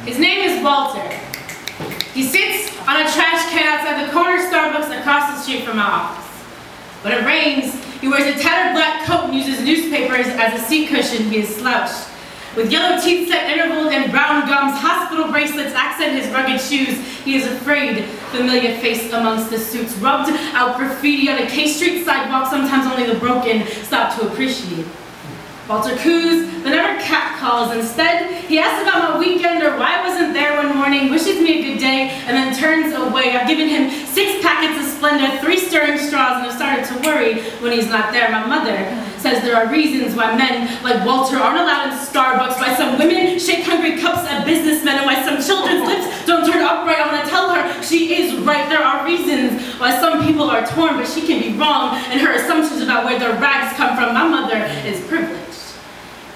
His name is Walter. He sits on a trash can outside the corner Starbucks across the street from my office. When it rains, he wears a tattered black coat and uses newspapers as a seat cushion. He is slouched. With yellow teeth set intervaled and brown gums, hospital bracelets accent his rugged shoes. He is afraid, familiar face amongst the suits, rubbed out graffiti on a K Street sidewalk, sometimes only the broken stop to appreciate. Walter coos, but never catcalls. Instead, he asks about my weekend or why I wasn't there one morning, wishes me a good day, and then turns away. I've given him 6 packets of Splenda, 3 stirring straws, and I've started to worry when he's not there. My mother says there are reasons why men like Walter aren't allowed in Starbucks, why some women shake hungry cups at businessmen, and why some children's lips don't turn upright. I want to tell her she is right. There are reasons why some people are torn, but she can be wrong in her assumptions about where their rags come from. My mother is privileged.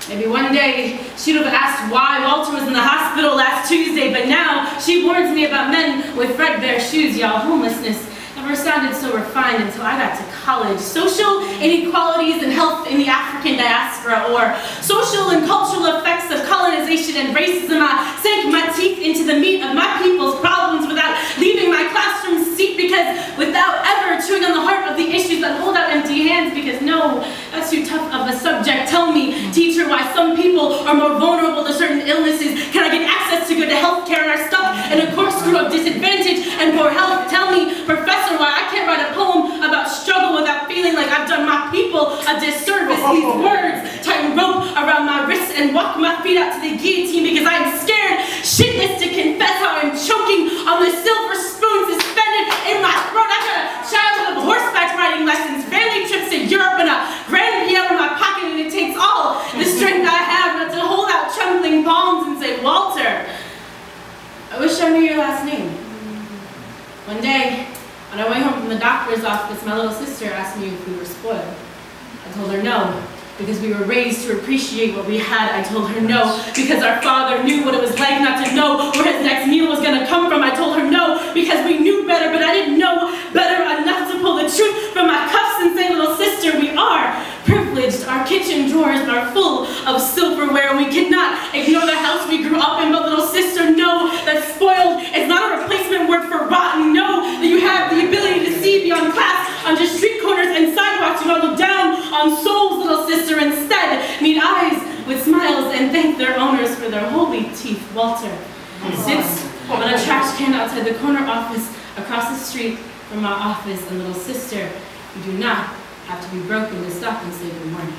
Maybe one day she'd have asked why Walter was in the hospital last Tuesday, but now she warns me about men with threadbare shoes. Y'all, homelessness never sounded so refined until I got to college. Social inequalities and health in the African diaspora, or social and cultural effects of colonization and racism. I sank my teeth into the meat of my people's problems without leaving my classroom seat, because without ever chewing on the heart of the issues that hold out empty hands, because no, that's too tough of a subject. Tell me, teacher, why some people are more vulnerable to certain illnesses. Can I get access to good health care and are stuck in a corkscrew of disadvantage and poor health? Tell me, professor, why I can't write a poem about struggle without feeling like I've done my people a disservice. These words tighten rope around my wrists and walk my feet out to the guillotine, because I am scared shitless to confess how I'm choking on the silver spoon suspended in my throat. I got a childhood of horseback riding lessons, family trips to Europe, and a grand piano in my pocket, and it takes all the strength I have not to hold out trembling palms and say, Walter, I wish I knew your last name. One day, on our way home from the doctor's office, my little sister asked me if we were spoiled. I told her no, because we were raised to appreciate what we had. I told her no, because our father knew what it was like not to know where his next meal was going to come from. I told her no, because we knew better, but I didn't know better enough to pull the truth from my cuffs and say, little sister, we are privileged. Our kitchen drawers are full of silverware, and we cannot ignore the house we grew up in. But little sister, know that spoiled is not a replacement word for rotten. Know that you have the ability to see beyond class, under street corners and sidewalks. You don't look down on souls, little sister. Instead, meet eyes with smiles and thank their owners for their holy teeth. Walter sits on a trash can outside the corner office across the street from my office. And little sister, you do not have to be broken to stop and say good morning.